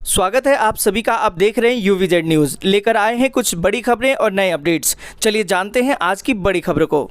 स्वागत है आप सभी का। आप देख रहे हैं यूवीजेड न्यूज़। लेकर आए हैं कुछ बड़ी खबरें और नए अपडेट्स। चलिए जानते हैं आज की बड़ी खबरों को।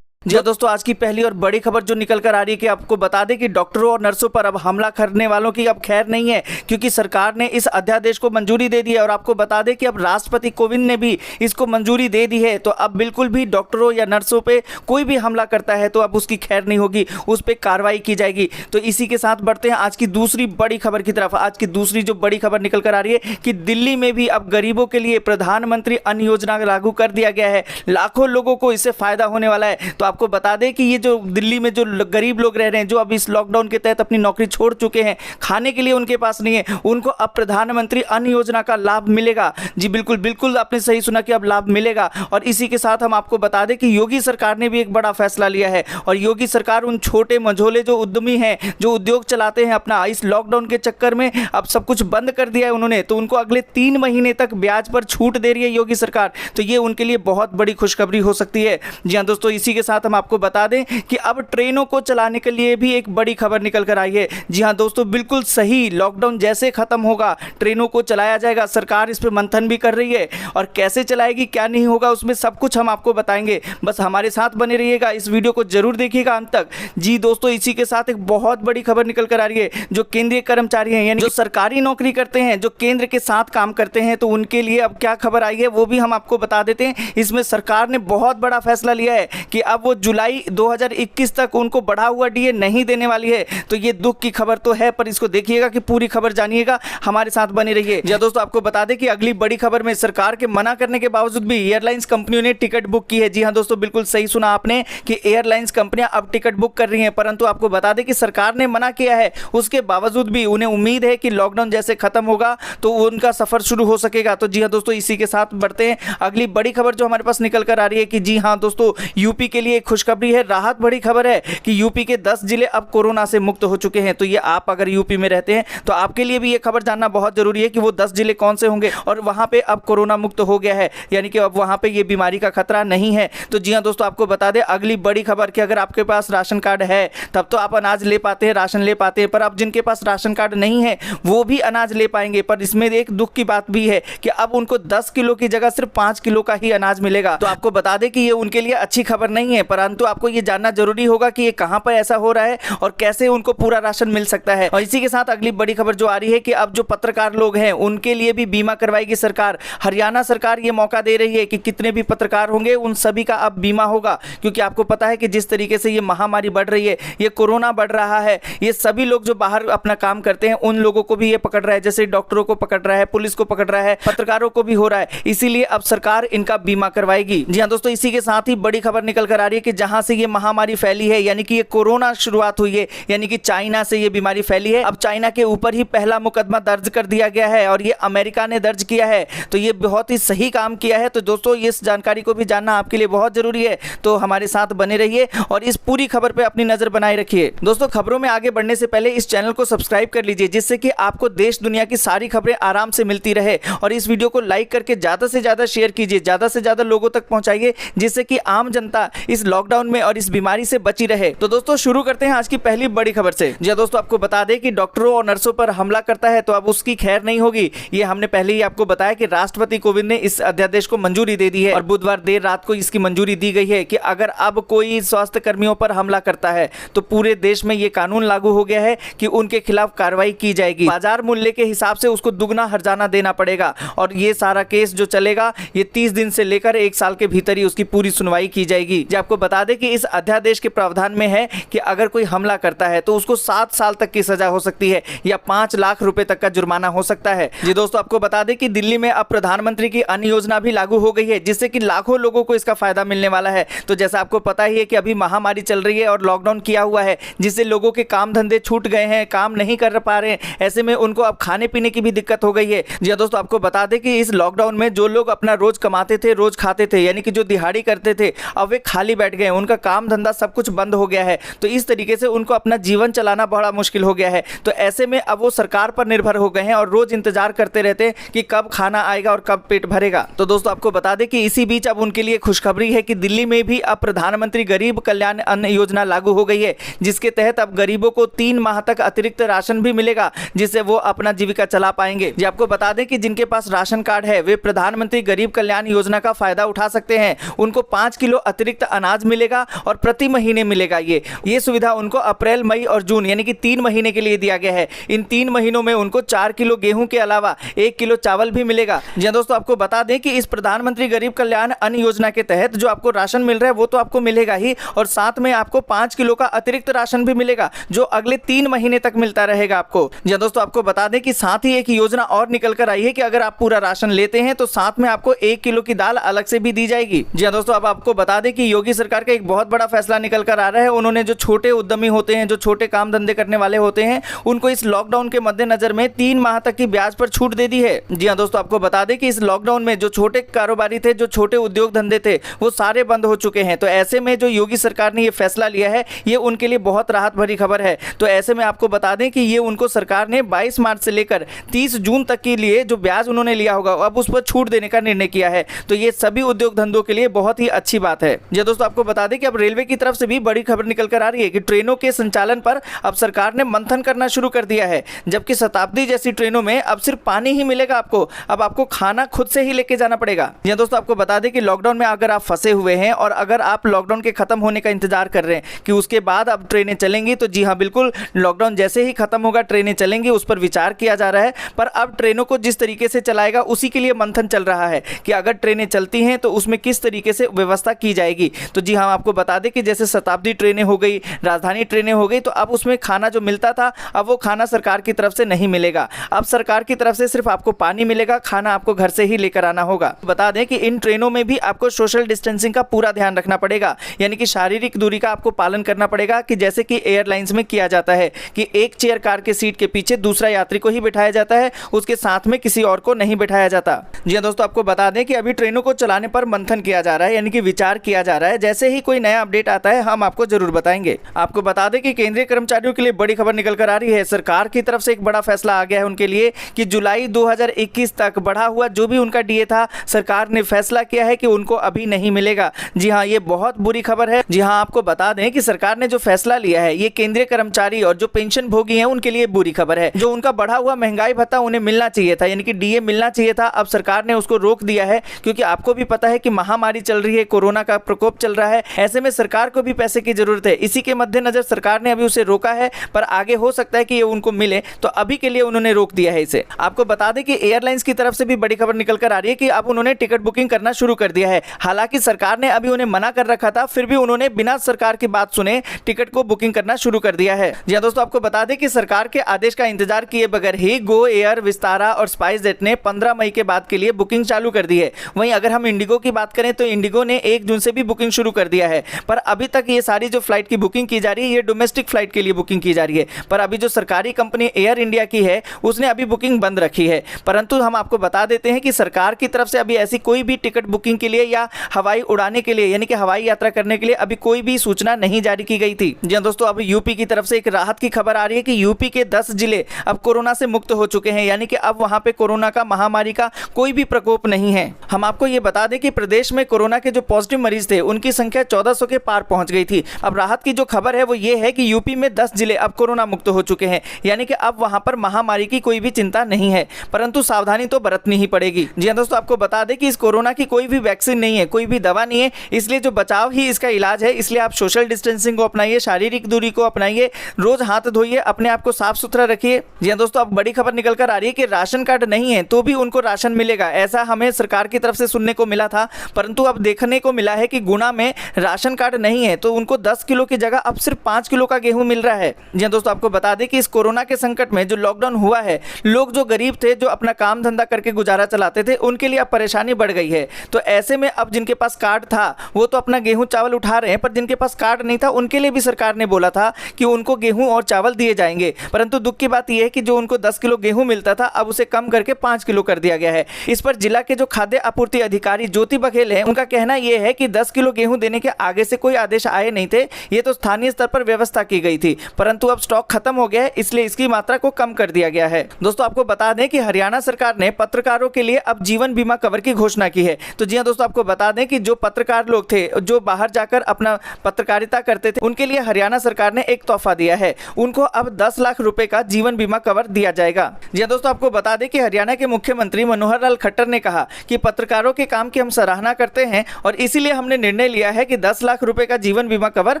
जी हाँ दोस्तों, आज की पहली और बड़ी खबर जो निकल कर आ रही है कि आपको बता दें कि डॉक्टरों और नर्सों पर अब हमला करने वालों की अब खैर नहीं है, क्योंकि सरकार ने इस अध्यादेश को मंजूरी दे दी है। और आपको बता दें कि अब राष्ट्रपति कोविंद ने भी इसको मंजूरी दे दी है। तो अब बिल्कुल भी डॉक्टरों या नर्सों पे कोई भी हमला करता है तो अब उसकी खैर नहीं होगी, उस पर कार्रवाई की जाएगी। तो इसी के साथ बढ़ते हैं आज की दूसरी बड़ी खबर की तरफ। आज की दूसरी जो बड़ी खबर निकल कर आ रही है कि दिल्ली में भी अब गरीबों के लिए प्रधानमंत्री अन्न योजना लागू कर दिया गया है। लाखों लोगों को इससे फायदा होने वाला है। तो आपको बता दें कि ये जो दिल्ली में जो गरीब लोग रह रहे हैं, जो अब इस लॉकडाउन के तहत अपनी नौकरी छोड़ चुके हैं, खाने के लिए उनके पास नहीं है, उनको अब प्रधानमंत्री अन्न योजना का लाभ मिलेगा। जी बिल्कुल बिल्कुल आपने सही सुना कि अब लाभ मिलेगा। और इसी के साथ हम आपको बता दें कि योगी सरकार ने भी एक बड़ा फैसला लिया है। और योगी सरकार उन छोटे मझोले जो उद्यमी हैं, जो उद्योग चलाते हैं अपना, इस लॉकडाउन के चक्कर में अब सब कुछ बंद कर दिया है उन्होंने। तो उनको अगले 3 महीने तक ब्याज पर छूट दे रही है योगी सरकार। तो ये उनके लिए बहुत बड़ी खुशखबरी हो सकती है। जी हाँ दोस्तों, इसी के साथ हम आपको बता दें कि अब ट्रेनों को चलाने के लिए भी एक बड़ी खबर निकल कर आई है। जी हां दोस्तों, बिल्कुल सही। लॉकडाउन जैसे खत्म होगा ट्रेनों को चलाया जाएगा। सरकार इस पर मंथन भी कर रही है और कैसे चलाएगी, क्या नहीं होगा, उसमें सब कुछ हम आपको बताएंगे। बस हमारे साथ बने रहिएगा, इस वीडियो को जरूर देखिएगा अंत तक। जी दोस्तों, इसी के साथ एक बहुत बड़ी खबर निकल कर आ रही है। जो केंद्रीय कर्मचारी हैं, यानी जो सरकारी नौकरी करते हैं, जो केंद्र के साथ काम करते हैं, तो उनके लिए अब क्या खबर आई है वो भी हम आपको बता देते हैं। इसमें सरकार ने बहुत बड़ा फैसला लिया है कि अब वो जुलाई 2021 तक उनको बढ़ा हुआ डीए नहीं देने वाली है। तो ये दुख की खबर तो है, पर इसको देखिएगा कि पूरी खबर जानिएगा, हमारे साथ बने रहिए। जी दोस्तों, आपको बता दें कि अगली बड़ी खबर में सरकार के मना करने के बावजूद भी एयरलाइंस कंपनियों ने टिकट बुक की है। जी हाँ दोस्तों, बिल्कुल सही सुना आपने कि एयरलाइंस कंपनियां अब टिकट बुक कर रही हैं। परंतु आपको बता दें कि सरकार ने मना किया है, उसके बावजूद भी उन्हें उम्मीद है कि लॉकडाउन जैसे खत्म होगा तो उनका सफर शुरू हो सकेगा। तो जी हाँ दोस्तों, इसी के साथ बढ़ते हैं अगली बड़ी खबर जो हमारे पास निकल कर आ रही है कि जी हाँ दोस्तों, यूपी के लिए खुशखबरी है, राहत बड़ी खबर है कि यूपी के 10 जिले अब कोरोना से मुक्त हो चुके हैं। तो ये आप अगर यूपी में रहते हैं तो आपके लिए भी ये खबर जानना बहुत जरूरी है कि वो 10 जिले कौन से होंगे और वहां पे अब कोरोना मुक्त हो गया है, यानी कि अब वहां पे ये बीमारी का खतरा नहीं है। तो जी हाँ दोस्तों, आपको बता दें अगली बड़ी खबर कि अगर आपके पास राशन कार्ड है तब तो आप अनाज ले पाते हैं, राशन ले पाते हैं। पर अब जिनके पास राशन कार्ड नहीं है वो भी अनाज ले पाएंगे। पर इसमें एक दुख की बात भी है कि अब उनको 10 किलो की जगह सिर्फ 5 किलो का ही अनाज मिलेगा। तो आपको बता दें कि ये उनके लिए अच्छी खबर नहीं है, परंतु आपको ये जानना जरूरी होगा कि ये कहां पर ऐसा हो रहा है और कैसे उनको पूरा राशन मिल सकता है। और इसी के साथ अगली बड़ी खबर जो आ रही है कि अब जो पत्रकार लोग हैं उनके लिए भी बीमा करवाएगी सरकार। हरियाणा सरकार ये मौका दे रही है कि कितने भी पत्रकार होंगे उन सभी का अब बीमा होगा, क्योंकि आपको पता है कि जिस तरीके से ये महामारी बढ़ रही है, ये कोरोना बढ़ रहा है, ये सभी लोग जो बाहर अपना काम करते हैं उन लोगों को भी ये पकड़ रहा है। जैसे डॉक्टरों को पकड़ रहा है, पुलिस को पकड़ रहा है, पत्रकारों को भी हो रहा है। इसीलिए अब सरकार इनका बीमा करवाएगी। जी हाँ दोस्तों, इसी के साथ ही बड़ी खबर निकल कर आ रही है कि जहां से ये महामारी फैली है, यानी कि ये कोरोना शुरुआत हुई है, यानी कि चाइना से ये बीमारी फैली है। अब चाइना के ऊपर ही पहला मुकदमा दर्ज कर दिया गया है और ये अमेरिका ने दर्ज किया है। तो ये बहुत ही सही काम किया है। तो दोस्तों, इस जानकारी को भी जानना आपके लिए बहुत जरूरी है। तो हमारे साथ बने रहिए और इस पूरी खबर पे अपनी नजर बनाए रखिए। दोस्तों, खबरों में आगे बढ़ने से पहले इस चैनल को सब्सक्राइब कर लीजिए, जिससे कि आपको देश दुनिया की सारी खबरें आराम से मिलती रहे। और इस वीडियो को लाइक करके ज्यादा से ज्यादा शेयर कीजिए, ज्यादा से ज्यादा लोगों तक पहुंचाइए, जिससे कि आम जनता इस लॉकडाउन में और इस बीमारी से बची रहे। तो दोस्तों, शुरू करते हैं आज की पहली बड़ी खबर से। जी दोस्तों, आपको बता दें कि डॉक्टरों और नर्सों पर हमला करता है तो अब उसकी खैर नहीं होगी। ये हमने पहले ही आपको बताया कि राष्ट्रपति कोविंद ने इस अध्यादेश को मंजूरी दे दी है और बुधवार देर रात को इसकी मंजूरी दी गई है कि अगर अब कोई स्वास्थ्य कर्मियों पर हमला करता है तो पूरे देश में ये कानून लागू हो गया है कि उनके खिलाफ कार्रवाई की जाएगी। बाजार मूल्य के हिसाब से उसको दुगना हर्जाना देना पड़ेगा और ये सारा केस जो चलेगा ये 30 दिन से लेकर 1 साल के भीतर ही उसकी पूरी सुनवाई की जाएगी। जी आपको बता दें कि इस अध्यादेश के प्रावधान में है कि अगर कोई हमला करता है तो उसको 7 साल तक की सजा हो सकती है या 5 लाख रुपए तक का जुर्माना हो सकता है। जी दोस्तों, आपको बता दें कि दिल्ली में अब प्रधानमंत्री की अन्न योजना भी लागू हो गई है, जिससे कि लाखों लोगों को इसका फायदा मिलने वाला है। तो जैसा आपको पता ही है कि अभी महामारी चल रही है और लॉकडाउन किया हुआ है, जिससे लोगों के काम धंधे छूट गए हैं, काम नहीं कर पा रहे हैं। ऐसे में उनको अब खाने पीने की भी दिक्कत हो गई है। जी दोस्तों, आपको बता दें कि इस लॉकडाउन में जो लोग अपना रोज कमाते थे, रोज खाते थे, यानी कि जो दिहाड़ी करते थे, अब वे खाली बैठ गए हैं, उनका काम धंधा सब कुछ बंद हो गया है, तो इस तरीके से उनको अपना जीवन चलाना बड़ा मुश्किल हो गया है। तो ऐसे में अब वो सरकार पर निर्भर हो गए हैं और रोज इंतजार करते रहते हैं कि कब खाना आएगा और कब पेट भरेगा। तो दोस्तों आपको बता दें कि इसी बीच अब उनके लिए खुशखबरी है कि दिल्ली में भी अब प्रधानमंत्री गरीब कल्याण अन्न योजना लागू हो गई है, जिसके तहत अब गरीबों को 3 माह तक अतिरिक्त राशन भी मिलेगा, जिससे वो अपना जीविका चला पाएंगे। जी आपको बता दें कि जिनके पास राशन कार्ड है वे प्रधानमंत्री गरीब कल्याण योजना का फायदा उठा सकते हैं। उनको 5 किलो अतिरिक्त अनाज मिलेगा और प्रति महीने मिलेगा। ये सुविधा उनको अप्रैल, मई और जून यानी कि 3 महीने के लिए दिया गया है। इन 3 महीनों में उनको 4 किलो गेहूं के अलावा 1 किलो चावल भी मिलेगा। जी दोस्तों आपको बता दें कि इस प्रधानमंत्री गरीब कल्याण अन्न योजना के तहत जो आपको राशन मिल रहा है वो तो आपको मिलेगा ही, और साथ में आपको 5 किलो का अतिरिक्त राशन भी मिलेगा जो अगले 3 महीने तक मिलता रहेगा आपको। जी दोस्तों आपको बता दें कि साथ ही एक योजना और निकल कर आई है कि अगर आप पूरा राशन लेते हैं तो साथ में आपको 1 किलो की दाल अलग से भी दी जाएगी। जी दोस्तों अब आपको बता दें कि योगी सरकार का एक बहुत बड़ा फैसला निकल कर आ रहा है। उन्होंने जो छोटे उद्यमी होते हैं, जो छोटे काम धंधे करने वाले होते हैं, उनको इस लॉकडाउन के मद्देनजर में 3 माह तक की ब्याज पर छूट दे दी है। जी हाँ दोस्तों आपको बता दें कि इस लॉकडाउन में जो छोटे कारोबारी थे, जो छोटे उद्योग धंधे थे, वो सारे बंद हो चुके हैं। तो ऐसे में जो योगी सरकार ने ये फैसला लिया है ये उनके लिए बहुत राहत भरी खबर है। तो ऐसे में आपको बता दें कि ये उनको सरकार ने 22 मार्च से लेकर 30 जून तक के लिए जो ब्याज उन्होंने लिया होगा अब उस पर छूट देने का निर्णय किया है। तो ये सभी उद्योग धंधों के लिए बहुत ही अच्छी बात है। जी दोस्तों आपको बता दें कि अब रेलवे की तरफ से भी बड़ी खबर निकल कर आ रही है कि ट्रेनों के संचालन पर अब सरकार ने मंथन करना शुरू कर दिया है। जबकि शताब्दी जैसी ट्रेनों में अब सिर्फ पानी ही मिलेगा आपको, अब आपको खाना खुद से ही लेके जाना पड़ेगा। जी दोस्तों आपको बता दें कि लॉकडाउन में अगर आप फंसे हुए हैं और अगर आप लॉकडाउन के खत्म होने का इंतजार कर रहे हैं कि उसके बाद अब ट्रेनें चलेंगी, तो जी हाँ बिल्कुल, लॉकडाउन जैसे ही खत्म होगा ट्रेनें चलेंगी, उस पर विचार किया जा रहा है। पर अब ट्रेनों को जिस तरीके से चलाएगा उसी के लिए मंथन चल रहा है कि अगर ट्रेनें चलती हैं तो उसमें किस तरीके से व्यवस्था की जाएगी। तो जी हाँ आपको बता दें कि जैसे शताब्दी ट्रेनें हो गई, राजधानी ट्रेनें हो गई, तो अब उसमें खाना जो मिलता था अब वो खाना सरकार की तरफ से नहीं मिलेगा। अब सरकार की तरफ से सिर्फ आपको पानी मिलेगा, खाना आपको घर से ही लेकर आना होगा। बता दें कि इन ट्रेनों में भी आपको सोशल डिस्टेंसिंग का पूरा ध्यान रखना पड़ेगा, यानी कि शारीरिक दूरी का आपको पालन करना पड़ेगा, कि जैसे कि एयरलाइंस में किया जाता है कि एक चेयर कार के सीट के पीछे दूसरा यात्री को ही बिठाया जाता है, उसके साथ में किसी और को नहीं बिठाया जाता। जी हाँ दोस्तों आपको बता दें कि अभी ट्रेनों को चलाने पर मंथन किया जा रहा है, यानी कि विचार किया जा रहा है। जैसे ही कोई नया अपडेट आता है हम आपको जरूर बताएंगे। आपको बता दें कि केंद्रीय कर्मचारियों के लिए बड़ी खबर निकल कर आ रही है। सरकार की तरफ से एक बड़ा फैसला आ गया है उनके लिए कि जुलाई 2021 तक बढ़ा हुआ जो भी उनका डीए था, सरकार ने फैसला किया है कि उनको अभी नहीं मिलेगा। जी हाँ ये बहुत बुरी खबर है। जी हाँ आपको बता दें कि सरकार ने जो फैसला लिया है ये केंद्रीय कर्मचारी और जो पेंशन भोगी हैं उनके लिए बुरी खबर है। जो उनका बढ़ा हुआ महंगाई भत्ता उन्हें मिलना चाहिए था, यानी कि डीए मिलना चाहिए था, अब सरकार ने उसको रोक दिया है। क्योंकि आपको भी पता है कि महामारी चल रही है, कोरोना का प्रकोप चल रहा है, ऐसे में सरकार को भी पैसे की जरूरत है। इसी के मद्देनजर सरकार ने अभी उसे रोका है, पर आगे हो सकता है कि ये उनको मिले, तो अभी के लिए उन्होंने रोक दिया है इसे। आपको बता दें कि एयरलाइंस की तरफ से भी बड़ी खबर निकल कर आ रही है कि अब उन्होंने टिकट बुकिंग करना शुरू कर दिया है। हालांकि सरकार ने अभी उन्हें मना कर रखा था, फिर भी उन्होंने बिना सरकार की बात सुने टिकट को बुकिंग करना शुरू कर दिया है। जी दोस्तों आपको बता दें कि सरकार के आदेश का इंतजार किए बगैर ही गो एयर, विस्तारा और स्पाइस जेट ने 15 मई के बाद के लिए बुकिंग चालू कर दी है। वहीं अगर हम इंडिगो की बात करें तो इंडिगो ने 1 जून से भी बुकिंग शुरू कर दिया है। पर अभी तक ये सारी जो फ्लाइट की बुकिंग की जा रही है ये डोमेस्टिक फ्लाइट के लिए बुकिंग की जा रही है। पर अभी जो सरकारी कंपनी एयर इंडिया की है उसने अभी बुकिंग बंद रखी है। परंतु हम आपको बता देते हैं कि सरकार की तरफ से अभी ऐसी कोई भी टिकट बुकिंग के लिए या हवाई उड़ाने के लिए, यानी कि हवाई यात्रा करने के लिए अभी कोई भी सूचना नहीं जारी की गई थी। जी दोस्तों अब यूपी की तरफ से एक राहत की खबर आ रही है कि यूपी के 10 जिले अब कोरोना से मुक्त हो चुके हैं, यानी कि अब वहां पे कोरोना का, महामारी का कोई भी प्रकोप नहीं है। हम आपको ये बता दें कि प्रदेश में कोरोना के जो पॉजिटिव मरीज थे उनकी संख्या 1400 के पार पहुंच गई थी। अब राहत की जो खबर है वो ये है कि यूपी में 10 जिले अब कोरोना मुक्त हो चुके हैं, यानी कि अब वहां पर महामारी की कोई भी चिंता नहीं है, परंतु सावधानी तो बरतनी ही पड़ेगी। जी हाँ दोस्तों आपको बता दें कि इस कोरोना की कोई भी वैक्सीन नहीं है, कोई भी दवा नहीं है, इसलिए जो बचाव ही इसका इलाज है। इसलिए आप सोशल डिस्टेंसिंग को अपनाइए, शारीरिक दूरी को अपनाइए, रोज हाथ धोइए, अपने आप को साफ सुथरा रखिए। जी हाँ दोस्तों अब बड़ी खबर निकल कर आ रही है कि राशन कार्ड नहीं है तो भी उनको राशन मिलेगा। ऐसा हमें सरकार की तरफ से सुनने को मिला था, परंतु अब देखने को मिला है कि गुना में राशन कार्ड नहीं है तो उनको 10 किलो की जगह अब सिर्फ 5 किलो का गेहूं मिल रहा है। जी हाँ दोस्तों आपको बता दें कि इस कोरोना के संकट में जो लॉकडाउन हुआ है, लोग जो गरीब थे, जो अपना काम धंधा करके गुजारा चलाते थे, उनके लिए अब परेशानी बढ़ गई है। तो ऐसे में अब जिनके पास कार्ड था वो तो अपना गेहूं चावल उठा रहे हैं, पर जिनके पास कार्ड नहीं था उनके लिए भी सरकार ने बोला था कि उनको गेहूं और चावल दिए जाएंगे। परंतु दुख की बात यह है कि जो उनको 10 किलो गेहूं मिलता था अब उसे कम करके 5 किलो कर दिया गया है। इस पर जिला के जो खाद्य आपूर्ति अधिकारी ज्योति बघेल हैं उनका कहना यह है कि 10 किलो गेहूं गेहूं देने के आगे से कोई आदेश आए नहीं थे, ये तो स्थानीय स्तर पर व्यवस्था की गई थी, परंतु अब स्टॉक खत्म हो गया है, इसलिए इसकी मात्रा को कम कर दिया गया है। दोस्तों आपको बता दें कि हरियाणा सरकार ने पत्रकारों के लिए अब जीवन बीमा कवर की घोषणा की है। तो जी हाँ दोस्तों, आपको बता दें कि जो पत्रकार लोग थे, जो बाहर जाकर अपना पत्रकारिता करते थे, उनके लिए हरियाणा सरकार ने एक तोहफा दिया है। उनको अब 10 लाख रुपए का जीवन बीमा कवर दिया जाएगा। जी हाँ दोस्तों, आपको बता दें कि हरियाणा के मुख्यमंत्री मनोहर लाल खट्टर ने कहा कि पत्रकारों के काम की हम सराहना करते हैं और इसीलिए हमने निर्णय लिया है कि 10 लाख रुपए का जीवन बीमा कवर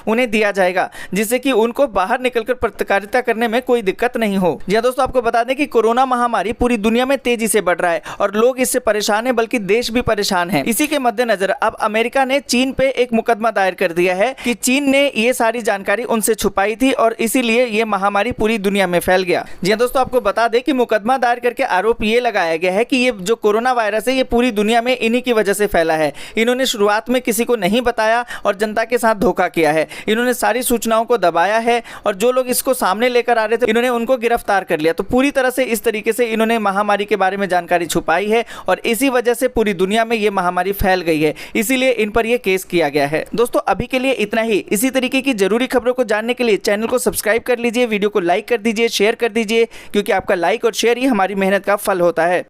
उन्हें दिया जाएगा, जिससे कि उनको बाहर निकलकर पत्रकारिता करने में कोई दिक्कत नहीं हो। जी हाँ दोस्तों, आपको बता दें कि कोरोना महामारी पूरी दुनिया में तेजी से बढ़ रहा है और लोग इससे परेशान हैं, बल्कि देश भी परेशान है। इसी के मद्देनजर अब अमेरिका ने चीन पे एक मुकदमा दायर कर दिया है कि चीन ने ये सारी जानकारी उनसे छुपाई थी और इसीलिए ये महामारी पूरी दुनिया में फैल गया। जी हाँ दोस्तों, आपको बता दें कि मुकदमा दायर करके आरोप ये लगाया गया है कि ये जो कोरोना वायरस है, ये पूरी दुनिया में इन्हीं की वजह से फैला है। इन्होंने शुरुआत में किसी को नहीं बताया और जनता के साथ धोखा किया है। इन्होंने सारी सूचनाओं को दबाया है और जो लोग इसको सामने लेकर आ रहे थे, इन्होंने उनको गिरफ्तार कर लिया। तो पूरी तरह से इस तरीके से इन्होंने महामारी के बारे में जानकारी छुपाई है और इसी वजह से पूरी दुनिया में ये महामारी फैल गई है, इसीलिए इन पर यह केस किया गया है। दोस्तों अभी के लिए इतना ही। इसी तरीके की जरूरी खबरों को जानने के लिए चैनल को सब्सक्राइब कर लीजिए, वीडियो को लाइक कर दीजिए, शेयर कर दीजिए, क्योंकि आपका लाइक और शेयर ही हमारी मेहनत का फल होता है।